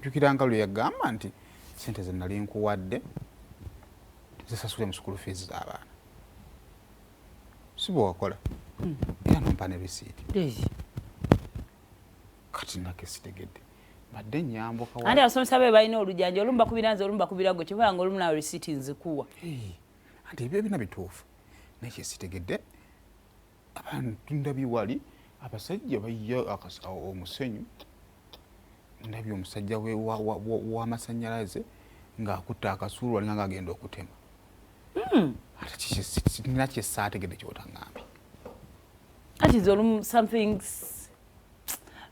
jjukiranga lwe yagamba nti ssente ze nali nkuwadde zisasule mu school fees z'abaana si bwe wakola era nompa ne risiiti kati nake sitegedde badde nyambuka andi abasomesa be balina olujanja olumu bakubiranze olumu bakubirago kyobanga olumu nawe risiiti nzikuwa anti ebyo bina bituufu naye kyesitegedde abantu ndabye wali abasajja bayya omusenyu ndabye omusajja w'amasannyalaze ng'akutta akasuulu walinga ng'agenda okutema ate nina kyesaategedde kyotangambye ati nze olumu something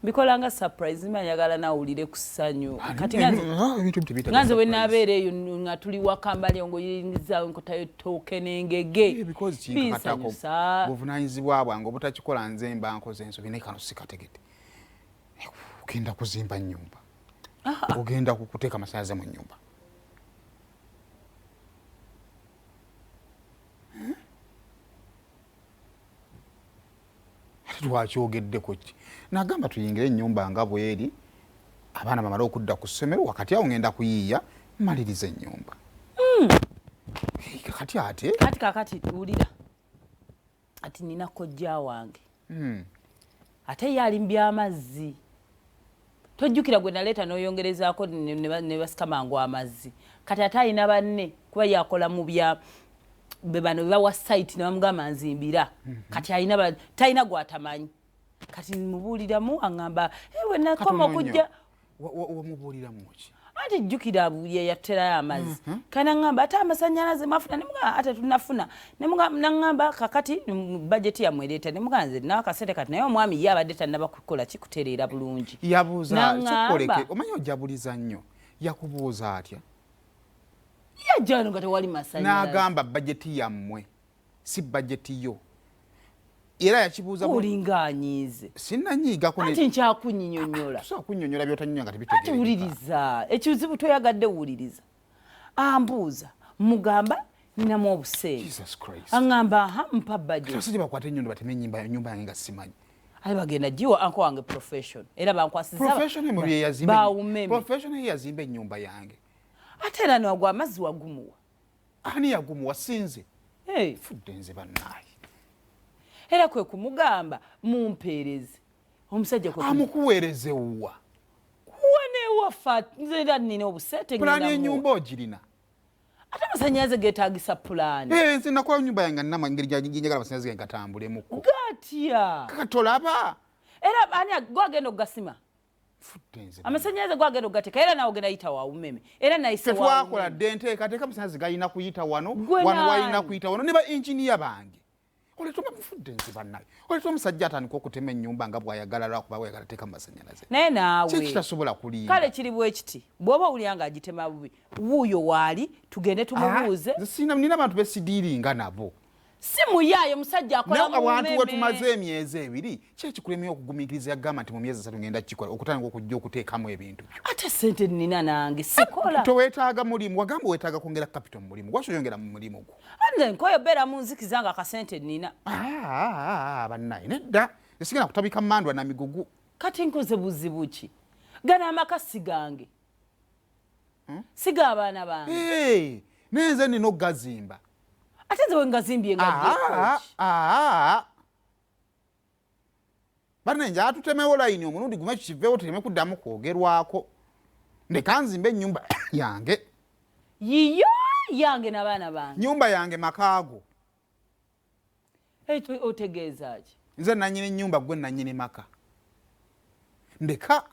bikolanga surprise manyagala nawulire ku ssanyu kati nganze bwe naabeera eyo nga tuli wakambali ongoyinza nkotayo tooke n'engege binsanyusa buvunaanyizibwa bwange obutakikola nze mba nkoze ensobi naye kano sikategedde ogenda kuzimba nnyumba ogenda kuteeka amasanyalaze mu nnyumba lwakyogeddeko ki nagamba tuyingire ennyumba nga bweri abaana bamale okudda ku ssomero wakati awo ngenda kuyiiya maliriza ennyumba kati ate kati kakati tuwulira ati nina kojja wange ate yalimbya amazzi tojjukira gwe naleeta n'oyongerezaako ne basika mangu amazzi kati ate alina banne kuba yakola mu bya bebano bawa site ne bamugamba nzimbira kati alina talina gwatamanyi kati mubuuliramu aŋŋamba ewe nakoma okujja wamubuuliramu ki ati jjukira ye yaterayo amazzi kana ŋŋamba ate amasannyalaze mwafuna nemugamba ate tunafuna naŋŋamba kakati bajeti yamwereeta nemugamba nze nawe akasente kati naye omwami ye abadde tannaba kukola kikutereera bulungi yabuuza kikoleke omanyi ojabuliza nnyo yakubuuza atya yajjano nga tewali masannyalaze n'agamba bajeti yammwe si bajeti yo era yakibuuza olinga anyiize sinnanyiigako ati nkyakunyinyonnyola tusobola kunnyonnyola by'otannyonnyola nga tebitegeerekeka ati wuliriza ekizibu toyagadde wuliriza ambuuza mugamba ninamu obuseeri aŋŋamba mpa budget abasajja bakwata ennyondo bateme ennyumba yange nga simanyi ali bagenda jiwa anko wange profession era bankwasizabawumeme yazimba ennyumba yange ate era nagwa amazzi wagumuwa ani yagumuwa sinze fudde nze bannaayi era kwe kumugamba mumpeereze omusajja amukuweereze wa kuwanewafa nze era nina obusete pulaani ennyumba ogirina ate amasannyalaze geetagisa pulaani nze nakola nyumba yange nnama engeri gyenjagala amasannyalaze ge gatambulemu gatya kakatolaba era ani gwagenda okugasima amasannyalaze gwagenda okugateeka era nawe ogenda yita waumeme era nayise tetwakola dde nteekateeka amasannyalaze galina kuyita wano walina kuyita wano ne ba inginiya bange oletoma mufudde nze bannaye oleta omusajja atandika okutema ennyumba nga bwayagala lwakuba bwayagala teeka amasannyalaze naye naawe kikitasobola kulinda kale kiri bwe kiti bw'oba owulira nga agitema bubi wuuyo waali tugende tumubuuze nina abantu besidiiringa nabo si muyaayo musajja akola mu abantu we tumaze emyezi ebiri kyekikulemye okugumiikiriza yagamba nti mu myezi 3 ngenda kikola okutandika okujja okuteekamu ebintu byo ate sente nina nange sikola toweetaaga mulimu wagamba weetaaga kwongera capital mu mulimu gwaki oyongera mu mulimu gwo ande nkoyo beera mu nzikiza nga akasente nina bannaye nedda esigenda kutabika mandwa na migugu kati nkoze buzibu ki gana amakasi gange siga abaana bange nenze nina okugazimba ate nze wengazimbye nga banne nja atutemewo layini omulundi gumu ekyo kiveewo tereme kuddamu kwogerwako ndeka nzimba ennyumba yange yiyo yange n'abaana bange nyumba yange makaago otegeeza ki nze nanyini ennyumba gwe nanyini maka ndeka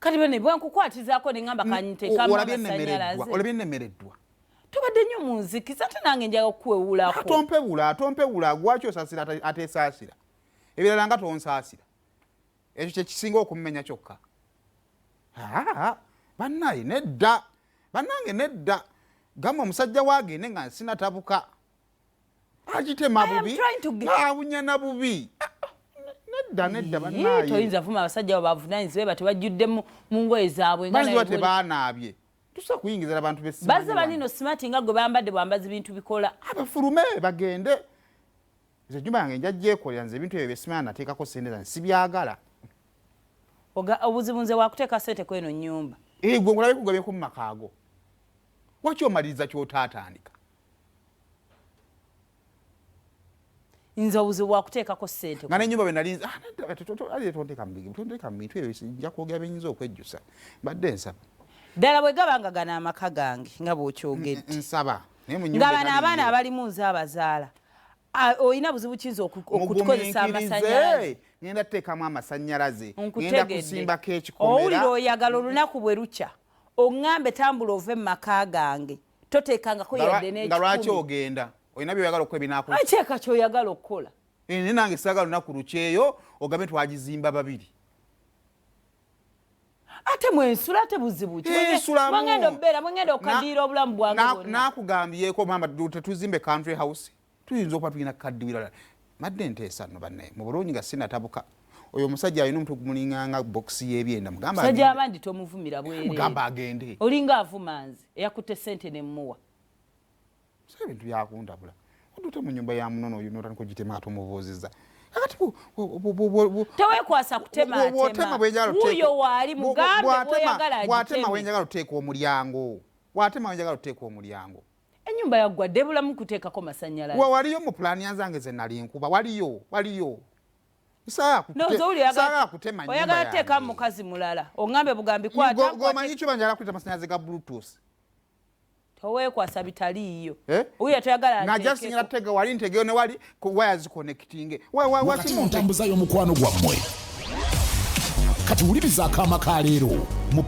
kati bene bwenkukwatizaako neŋŋamba kanyiteekamu amasannyalaze olabye nnemereddwa tobadde nnyo mu nzikiza ate nange njaga okukwewulako atompewula gwaki osaasira ateesaasira ebirala nga tonsaasira ekyo kyekisinga okumumenya kyokka bannaye nedda bannange nedda gamba omusajja waagende nga sinatabuka agitema bubi awunyana bubi nedda bannaye toyinza vuma abasajja abo bavunaanyizibwe ba tebajjudde mu ngoye zaabwe nga tebaanaabye tusa kuyingiza abantu besimanyi bazze banino smart nga gwe bambadde bwambazi bintu bikola abafulume bagende nze ennyumba yange njagyekolera nze ebintu ebyo byesimanya nateekako sente zange sibyagala obuzibu nze wakuteeka ssente kweno nnyumba gwe ngulabe kugabyeko mu makaago waki omaliriza kyotaatandika nze obuzibu wakuteekako ssente nga n'ennyumba bwe nalinza tonteeka mu bintu ebyo nja kwogera benyinza okwejjusa mbadde nsaba ddala bwe gabanga gano amaka gange nga bw'okyogedde nsaba nga bano abaana abalimu nze abazaala olina buzibu kiyinza okutukozesa amasannyalaze ngenda tuteekamu amasannyalaze ngenda kusimbako ekikomera owulira oyagala olunaku bwe lukya oŋŋambe tambula ove mu maka gange toteekangako yadde n'ekikumi nga lwaki ogenda olina byoyagala okukola ebinaako akyeka kyoyagala okukola ne nange saagala lunaku lukyeyo ogambe twagizimba babiri ate mwensula ate buzibu mwengenda obeera mwengenda okukaddiira obulamu bwange bwonna nakugambyeko mama tetuzimbe country house tuyinza okuba tulina kukaddiwira madde nteesa nno bannaye mu bulungi nga sinatabuka oyo omusajja alina omuntu gumulinganga bokisi y'ebyenda musajja abandi tomuvumira mugamba agende olinga avuma nze eyakutte ssente nemmuwa sa ebintu byakundabula odute mu nyumba ya munono oyo notandika ogitema ate omubuuzizza akati teweekwasa kutematema wuuyo waali mugambe bw'oyagala bw'atema wenjagala oteeka omulyango bw'atema wenjagala oteeka omulyango ennyumba yaggwadde bulamu kuteekako masannyalaze waliyo mu pulaani yanzange ze nali nkuba waliyo oyagala teeka mukazi mulala oŋŋambe bugambi gomanyi kyo banjala kuita masannyalaze ga bluetooth toweekwasa bitaliiyo wuuyo toyagala najasingira tega wali ntegeo ne wali waya ziconnectinge wakati muntambuzayo omukwano gwammwe kati wulirizaako amaka leero